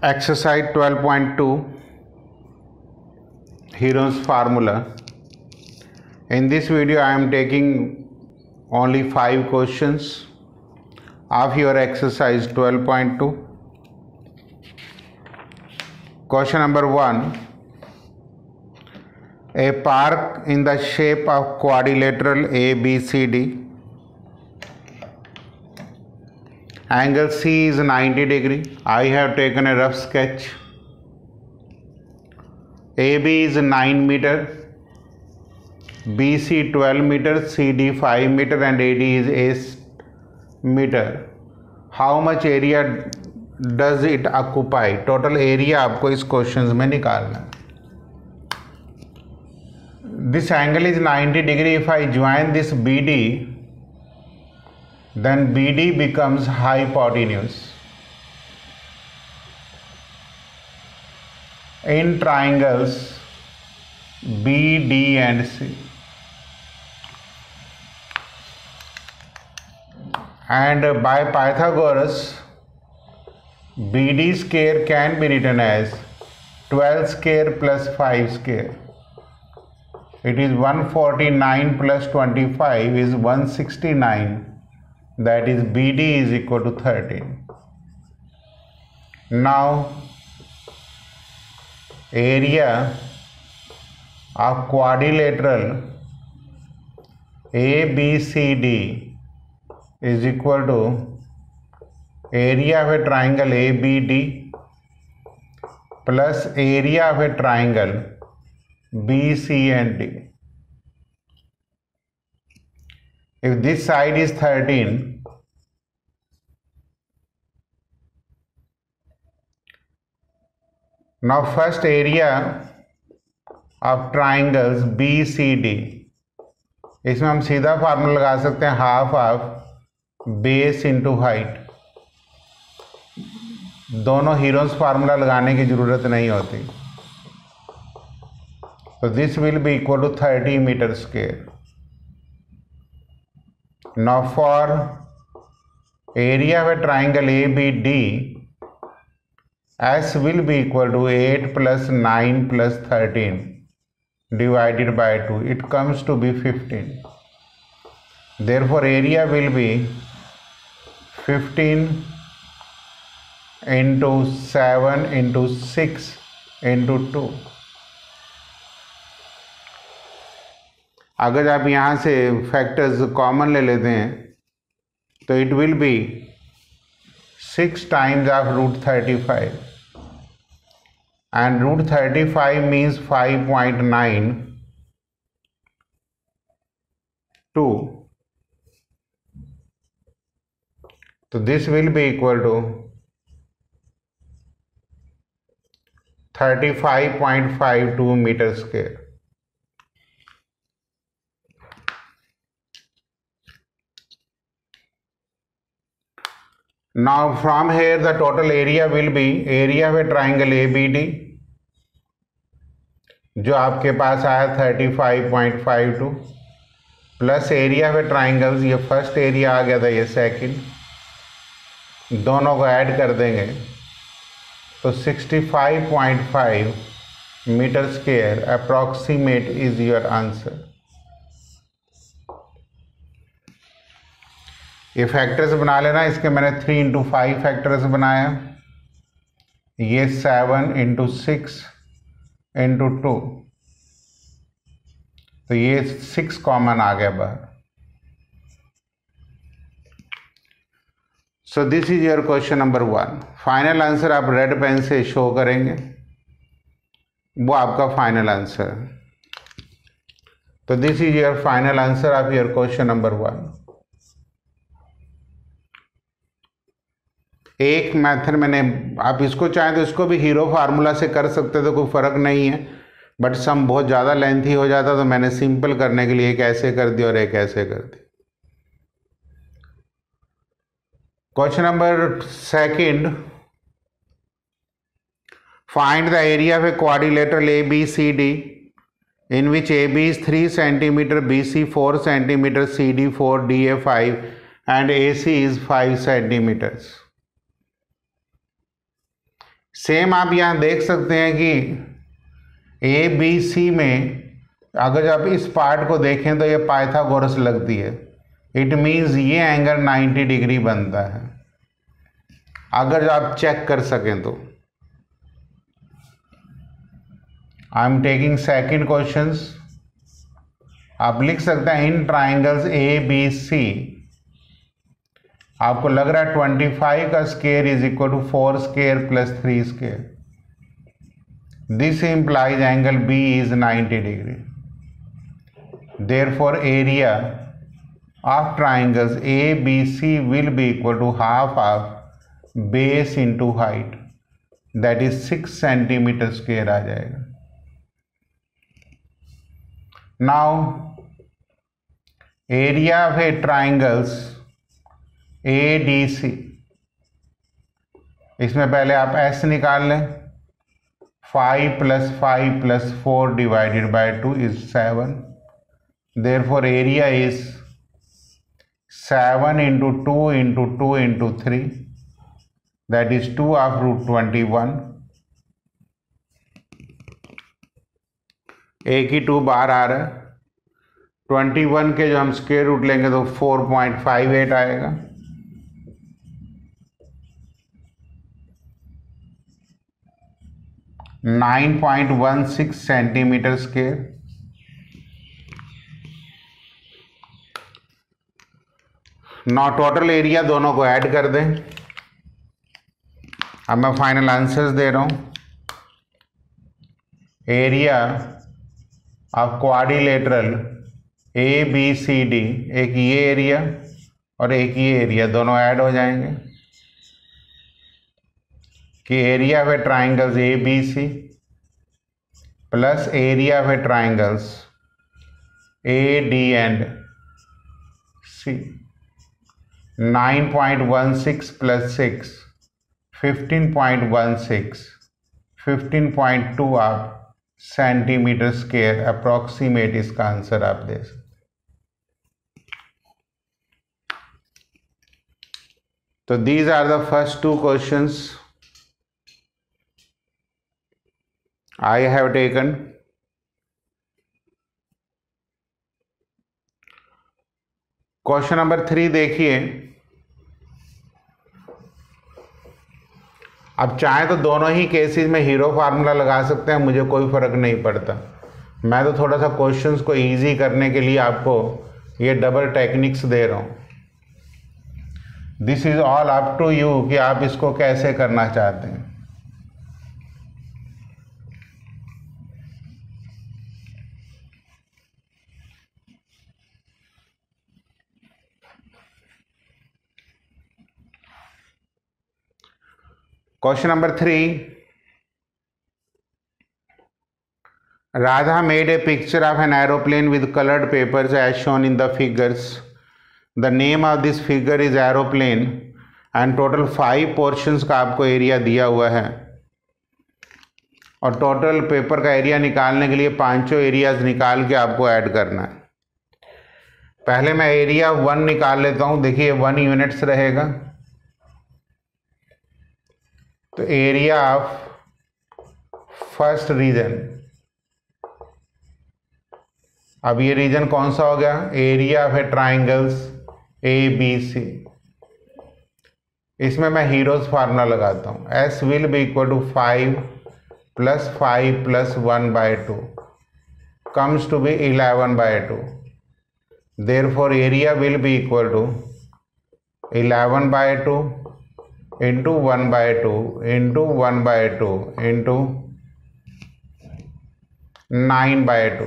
Exercise 12.2 Heron's formula. In this video I am taking only 5 questions of your exercise 12.2. Question number 1. A park in the shape of quadrilateral ABCD. Angle C is 90 degree. I have taken a rough sketch. AB is 9 meter, BC 12 meter, CD 5 meter and AD is 8 meter. How much area does it occupy? Total area आपको इस question में निकालना है. This angle is 90 degree. If I join this BD, then BD becomes hypotenuse. In triangles BD and C, and by Pythagoras, BD square can be written as 12 square plus 5 square. It is 149 plus 25 is 169. That is BD is equal to 13. Now area of quadrilateral ABCD is equal to area of a triangle ABD plus area of a triangle BC and D. If this side is 13, now first area of triangles BCD, इसमें हम सीधा formula लगा सकते हैं half of base into height. दोनों Heron's formula लगाने की जरूरत नहीं होती. तो this will be equal to 30 metre square. Now for area of a triangle ABD, S will be equal to 8 plus 9 plus 13 divided by 2. It comes to be 15. Therefore area will be 15 into 7 into 6 into 2. अगर आप यहाँ से factors common ले लेते हैं तो it will be 6 times of root 35 and root 35 means 5.9 2. तो this will be equal to 35.52 metre square. Now from here the total area will be area of a triangle ABD जो आपके पास आया 35.52 plus area of a triangles, ये first area आ गया था, ये second, दोनों को ऐड कर देंगे तो 65.5 metre square approximate is your answer. ये फैक्टर्स बना लेना. इसके मैंने 3 इंटू 5 फैक्टर्स बनाया. ये 7 इंटू 6 इंटू 2, तो ये 6 कॉमन आ गया बाहर. So this is your question number 1. Final answer आप रेड पेन से शो करेंगे, वो आपका फाइनल आंसर. तो this is your final answer of your question number 1. एक मेथड मैंने, आप इसको चाहें तो इसको भी हीरो फार्मूला से कर सकते तो कोई फ़र्क नहीं है, बट सम बहुत ज़्यादा लेंथी हो जाता तो मैंने सिंपल करने के लिए एक ऐसे कर दी और एक ऐसे कर दी. Question number 2. Find the area of a quadrilateral ABCD in which AB is 3 cm, BC 4 cm, CD 4, DA 5 and AC is 5 centimeters. Same आप यहाँ देख सकते हैं कि ए बी सी में अगर आप इस पार्ट को देखें तो ये पाइथागोरस लगती है। इट मीन्स ये एंगल 90 डिग्री बनता है, अगर आप चेक कर सकें तो। I am taking second questions. आप लिख सकते हैं इन ट्राइंगल्स ए बी सी आपको लग रहा है 25 का square is equal to 4 square plus 3 square. This implies angle B is 90 degree. Therefore, area of triangles ABC will be equal to half of base into height, that is 6 centimeter square आ जाएगा। Now, area of a triangles ADC, इसमें पहले आप S निकाल लें। 5 plus 5 plus 4 divided by 2 is 7. Therefore, area is 7 into 2 into 2 into 3, that is 2 of root 21। एक ही 2 बाहर आ रहा है। 21 के जो हम स्क्वायर रूट लेंगे तो 4.58 आएगा। (9.16 सेंटीमीटर स्क्वायर। नौ टोटल एरिया दोनों को ऐड कर दें। अब मैं फाइनल आंसर्स दे रहा हूं। Area of quadrilateral A B C D, एक ये एरिया और एक ये एरिया, दोनों ऐड हो जाएंगे कि area of a triangles A B C plus area of a triangles A D and C. 9.16 plus 6, 15.16, 15.2 आप सेंटीमीटर स्क्वायर अप्रोक्सीमेट इसका आंसर आप दे सकते। तो these are the first 2 questions I have taken. Question number 3 देखिए। अब चाहे तो दोनों ही केसेस में हीरो फार्मूला लगा सकते हैं, मुझे कोई फर्क नहीं पड़ता। मैं तो थोड़ा सा क्वेश्चंस को इजी करने के लिए आपको ये डबल टेक्निक्स दे रहा हूँ। This is all up to you कि आप इसको कैसे करना चाहते हैं। Question number 3. Radha made a picture of an aeroplane with colored papers as shown in the figures. The name of this figure is aeroplane and total 5 portions का आपको area दिया हुआ है और टोटल पेपर का एरिया निकालने के लिए 5 एरियाज निकाल के आपको ऐड करना है। पहले मैं एरिया 1 निकाल लेता हूँ। देखिए 1 यूनिट्स रहेगा, तो एरिया ऑफ फर्स्ट रीजन। अब ये रीजन कौन सा हो गया? Area of a triangles A B C. इसमें मैं हीरोज फार्मूला लगाता हूं। S will be equal to 5 plus 5 plus 1/2 comes to be 11/2। Therefore area will be equal to 11/2 into 1/2 into 1/2 into 9/2।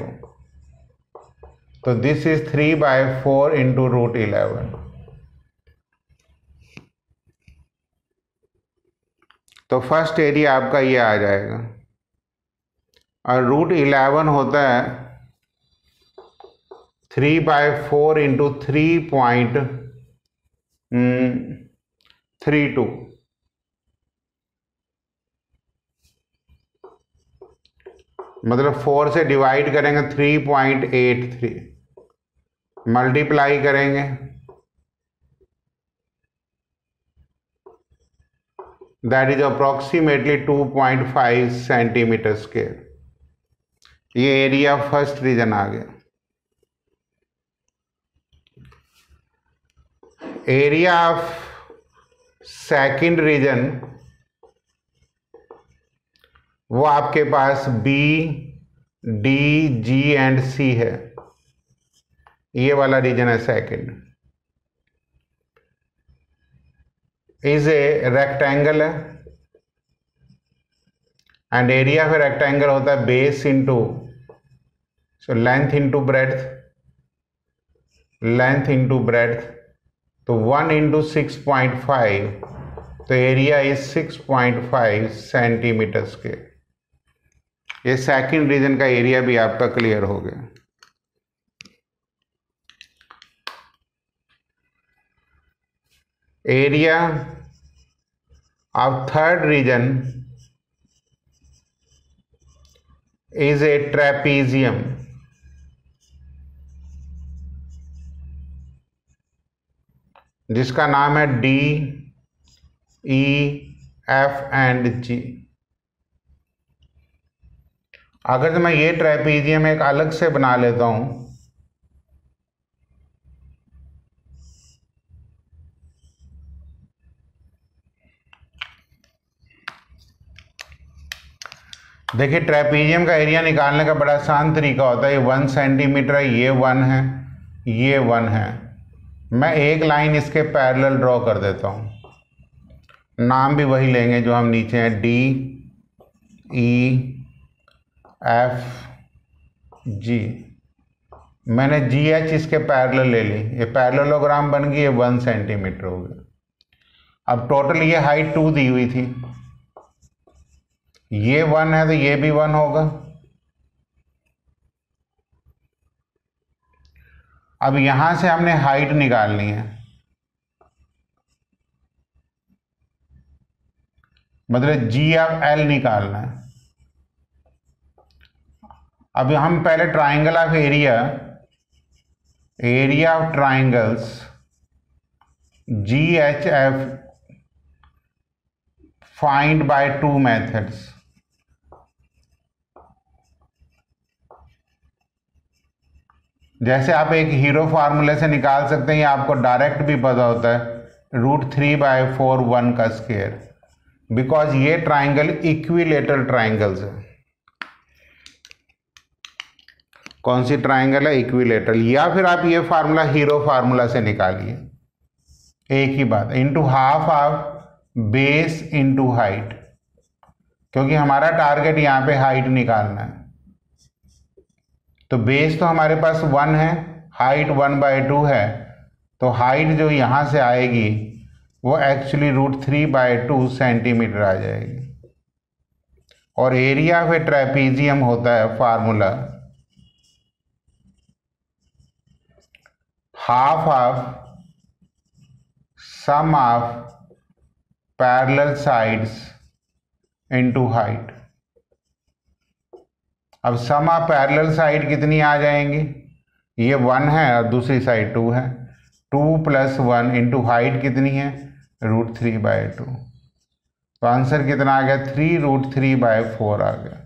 तो दिस इज 3/4 into root 11। तो first area आपका ये आ जाएगा और रूट 11 होता है 3/4 into 3.32। मतलब 4 से डिवाइड करेंगे 3.83, मल्टीप्लाई करेंगे that is approximately 2.5 centimetre square. ये एरिया फर्स्ट रीजन आ गया। एरिया ऑफ सेकंड रीजन वो आपके पास बी, डी, जी एंड सी है। ये वाला रीजन है सेकंड। इज ए रेक्टेंगल है एंड एरिया ऑफ रेक्टेंगल होता है base into length into breadth, length into breadth. तो 1 इंटू 6.5, तो एरिया इज 6.5 सेंटीमीटर स्क्वायर। ये सेकंड रीजन का एरिया भी आपका क्लियर हो गया। Area of third region is a trapezium. जिसका नाम है D, E, F and G. अगर तो मैं ये ट्रेपीजियम एक अलग से बना लेता हूं, देखिए ट्रेपीजियम का एरिया निकालने का बड़ा आसान तरीका होता है। ये 1 सेंटीमीटर है, ये 1 है, ये 1 है। मैं एक लाइन इसके पैरेलल ड्रॉ कर देता हूं। नाम भी वही लेंगे जो हम नीचे हैं, डी, ई, एफ, जी। मैंने जी एच इसके पैरेलल ले ली, ये पैरेललोग्राम बन गई, ये 1 सेंटीमीटर हो गया। अब टोटल ये हाइट 2 दी हुई थी, ये 1 है तो ये भी 1 होगा। अब यहां से हमने हाइट निकालनी है, मतलब जी ऑफ एल निकालना है। अब हम पहले triangle of area, area of triangles ji H F find by 2 methods. जैसे आप एक हीरो फार्मूले से निकाल सकते हैं, या आपको डायरेक्ट भी पता होता है, √3/4 1 का स्क्वायर, बिकॉज ये ट्राइंगल इक्विलेटरल ट्राइंगल्स है। कौन सी ट्राइंगल है? इक्विलेटरल। या फिर आप ये फार्मूला हीरो फार्मूला से निकालिए, एक ही बात, into half of base into height, क्योंकि हमारा टारगेट यहाँ पे हाइट निकालना है। तो बेस तो हमारे पास 1 है, हाइट 1/2 है, तो हाइट जो यहाँ से आएगी वो एक्चुअली √3/2 सेंटीमीटर आ जाएगी। और एरिया ऑफ ए ट्रेपीजियम होता है formula half of sum of parallel sides into height. अब सम ऑफ पैरेलल साइड कितनी आ जाएंगी? ये 1 है और दूसरी साइड 2 है, 2 + 1 इंटू हाइट कितनी है? √3/2। तो आंसर कितना आ गया? 3√3/4 आ गया।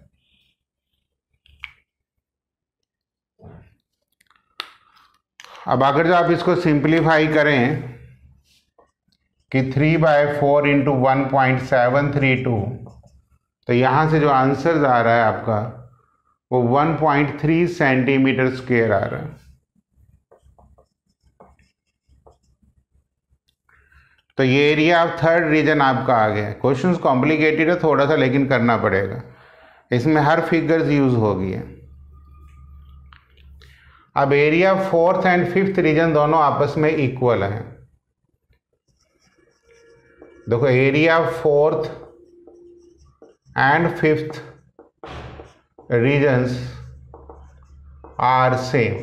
अब अगर जो आप इसको सिंप्लीफाई करें कि 3/4 इंटू 1.732, तो यहाँ से जो आंसर आ रहा है आपका वो 1.3 सेंटीमीटर स्क्वायर आ रहा है। तो ये एरिया ऑफ थर्ड रीजन आपका आ गया। क्वेश्चंस कॉम्प्लिकेटेड है थोड़ा सा, लेकिन करना पड़ेगा, इसमें हर फिगर्स यूज होगी है। अब area fourth and fifth region दोनों आपस में इक्वल हैं। देखो area fourth and fifth regions are same,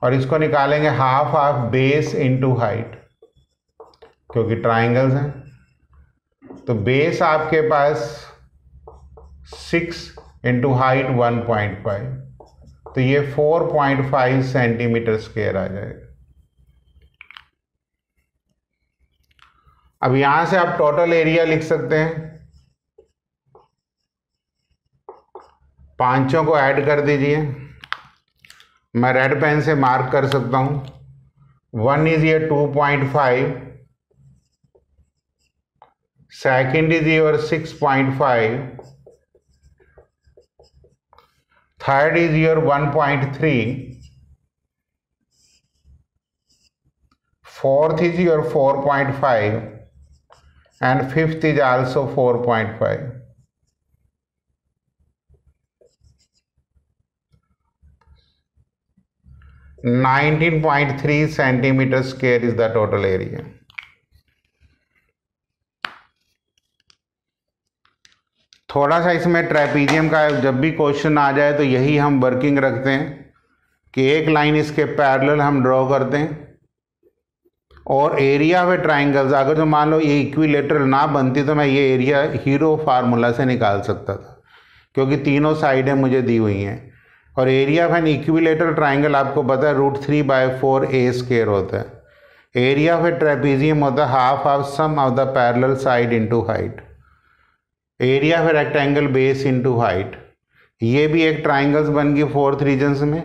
और इसको निकालेंगे half of base into height, क्योंकि ट्राइंगल्स हैं। तो बेस आपके पास 6 इंटू हाइट 1.5, तो ये 4.5 सेंटीमीटर स्क्वायर आ जाएगा। अब यहां से आप टोटल एरिया लिख सकते हैं, पांचों को ऐड कर दीजिए। मैं रेड पेन से मार्क कर सकता हूं। 1 इज ये 2.5, second is your 6.5, third is your 1.3, fourth is your 4.5 and fifth is also 4.5. (19.3 centimeter square is the total area. थोड़ा सा इसमें ट्रेपीजियम का जब भी क्वेश्चन आ जाए तो यही हम वर्किंग रखते हैं कि एक लाइन इसके पैरेलल हम ड्रॉ करते हैं, और एरिया ऑफ ट्राइंगल्स अगर जो मान लो ये इक्विलेटरल ना बनती तो मैं ये एरिया हीरो फार्मूला से निकाल सकता था, क्योंकि तीनों साइडें मुझे दी हुई हैं। और area of an equilateral triangle आपको पता है √3/4 होता है। एरिया ऑफ ए ट्रेपीजियम होता है half of sum of the parallel side into height. Area of a rectangle base into height. ये भी एक ट्राइंगल्स बन गई 4th रीजन्स में,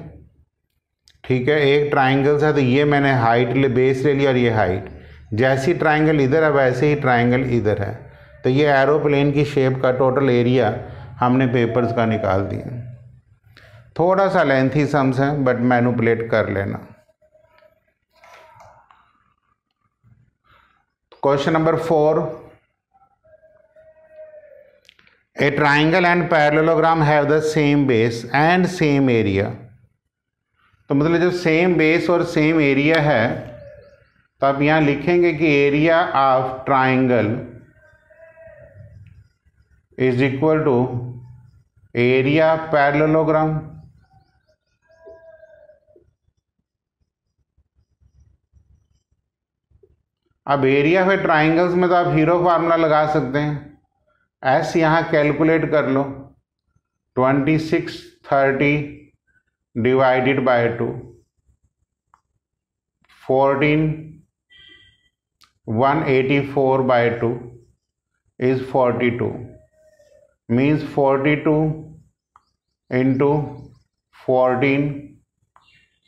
ठीक है। एक ट्राइंगल्स है तो ये मैंने हाइट बेस ले लिया और ये हाइट। जैसी ट्राइंगल इधर है वैसे ही ट्राइंगल इधर है, तो ये एरोप्लेन की शेप का टोटल एरिया हमने पेपर्स का निकाल दिया। थोड़ा सा लेंथी सम्स है बट मैनिपुलेट कर लेना। Question number 4, a triangle and parallelogram have the same base and same area. तो मतलब जब सेम बेस और सेम एरिया है तो आप यहां लिखेंगे कि area of triangle is equal to area parallelogram. अब एरिया ऑफ ट्राइंगल्स में तो आप हीरो फार्मूला लगा सकते हैं। एस यहां कैलकुलेट कर लो, 2630 divided by 2, 14 184/2 is 42, means 42 into 14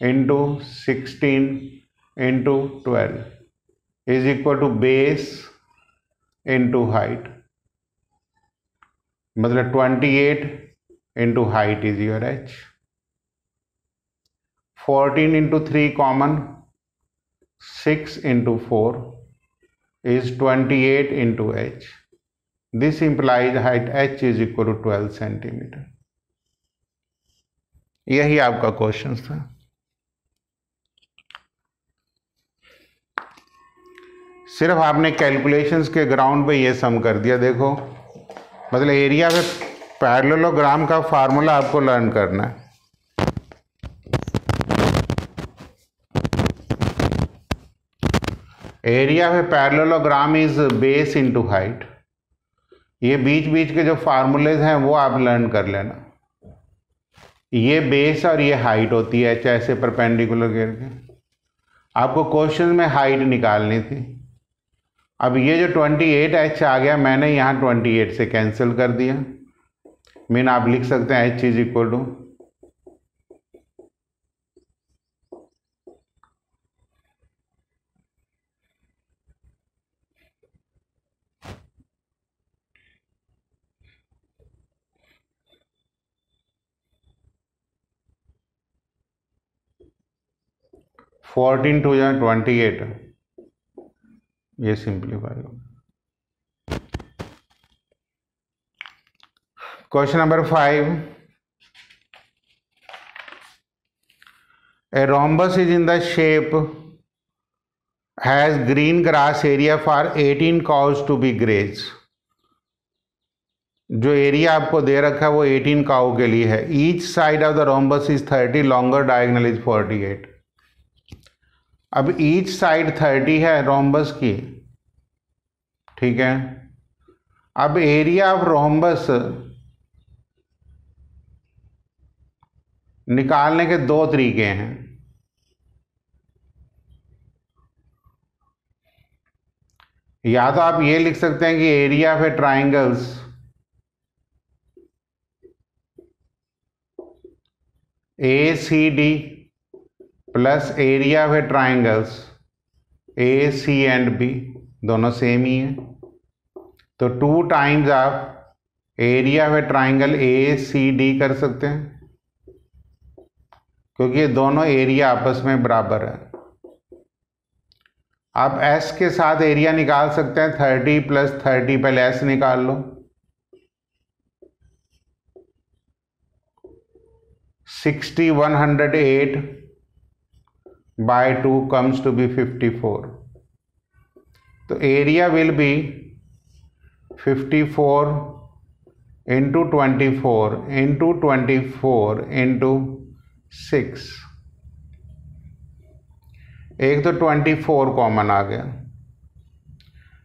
into 16 into 12 is equal to base into height, मतलब 28 into height is your h। 14 into 3 common, 6 into 4 is 28 into h. This implies height h is equal to 12 centimeter. यही आपका question था। सिर्फ आपने calculations के ground पे ये सम कर दिया। देखो मतलब एरिया में पैरेललोग्राम का फार्मूला आपको लर्न करना है। Area of parallelogram is base into height. ये बीच बीच के जो फार्मूलेज हैं वो आप लर्न कर लेना। ये बेस और ये हाइट होती है एच ऐसे परपेंडिकुलर करके। आपको क्वेश्चन में हाइट निकालनी थी। अब ये जो 28h आ गया मैंने यहाँ 28 से कैंसिल कर दिया। मीन आप लिख सकते हैं h is equal to 14 to 28, ये सिंप्लीफाई हो। Question number 5, a rhombus is in the shape has green grass area for 18 cows to be grazed। जो एरिया आपको दे रखा है वो 18 काऊ के लिए है। Each side of the rhombus is 30, longer diagonal is 48। अब ईच साइड 30 है रोम्बस की, ठीक है। अब एरिया ऑफ रोम्बस निकालने के दो तरीके हैं। या तो आप ये लिख सकते हैं कि area of a triangles A C D plus area of a triangles A C and B, दोनों सेम ही है, तो 2 टाइम्स आप area of a triangle A C D कर सकते हैं, क्योंकि ये दोनों एरिया आपस में बराबर है। आप S के साथ एरिया निकाल सकते हैं, 30 प्लस 30, पहले S निकाल लो, 60 108 by 2 comes to be 54. तो area will B 54 into 24 into 24 into 6। एक तो 24 कॉमन आ गया,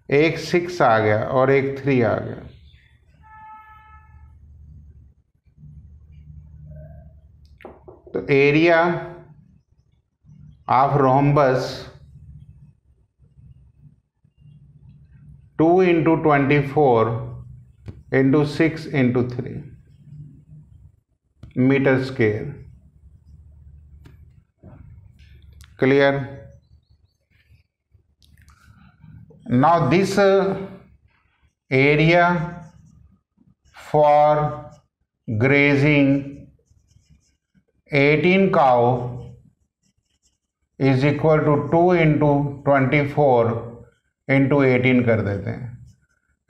एक 6 आ गया और एक 3 आ गया। तो area of rhombus 2 into 24 into 6 into 3 metre square. Clear? Now this area for grazing 18 cow is equal to 2 into 24 into 18 कर देते हैं,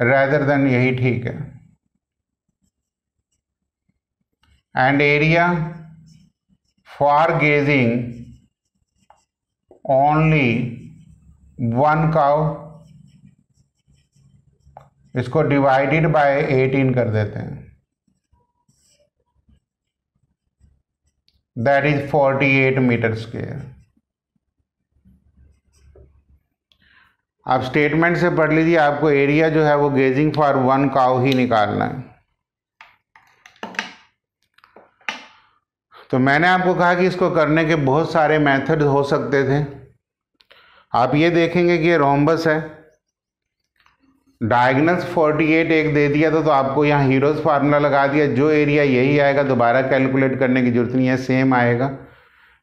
rather than यही ठीक है। and area for grazing only 1 cow, इसको डिवाइडेड बाय 18 कर देते हैं, दैट इज 48 मीटर स्क्वायर। आप स्टेटमेंट से पढ़ लीजिए, आपको एरिया जो है वो गेजिंग फॉर 1 काउ ही निकालना है। तो मैंने आपको कहा कि इसको करने के बहुत सारे मेथड हो सकते थे। आप ये देखेंगे कि ये रोम्बस है, डायगोनल्स 48 एक दे दिया तो आपको यहाँ हीरोज फार्मूला लगा दिया, जो एरिया यही आएगा, दोबारा कैलकुलेट करने की जरूरत नहीं है, सेम आएगा।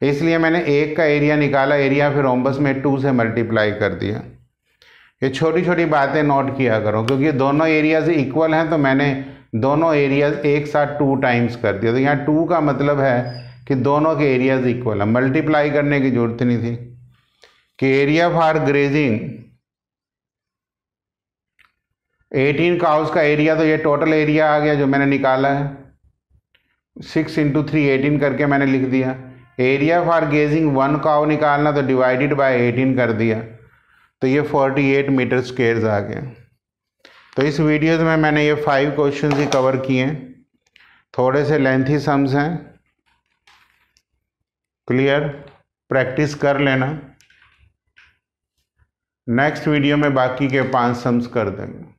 इसलिए मैंने एक का एरिया निकाला, एरिया फिर रोम्बस में 2 से मल्टीप्लाई कर दिया। ये छोटी छोटी बातें नोट किया करो, क्योंकि दोनों एरियाज इक्वल हैं, तो मैंने दोनों एरियाज एक साथ 2 टाइम्स कर दिया। तो यहाँ 2 का मतलब है कि दोनों के एरियाज इक्वल है, मल्टीप्लाई करने की जरूरत नहीं थी। कि एरिया फॉर ग्रेजिंग 18 काउस का एरिया, तो ये टोटल एरिया आ गया जो मैंने निकाला है, 6 into 3 18 करके मैंने लिख दिया। एरिया फॉर गेजिंग 1 काउ निकालना, तो डिवाइडेड बाय 18 कर दिया, तो ये 48 मीटर स्क्वायर्स आ गया। तो इस वीडियोज़ में मैंने ये 5 क्वेश्चन ही कवर किए हैं, थोड़े से लेंथी सम्स हैं। क्लियर? प्रैक्टिस कर लेना, नेक्स्ट वीडियो में बाकी के 5 सम्स कर देंगे।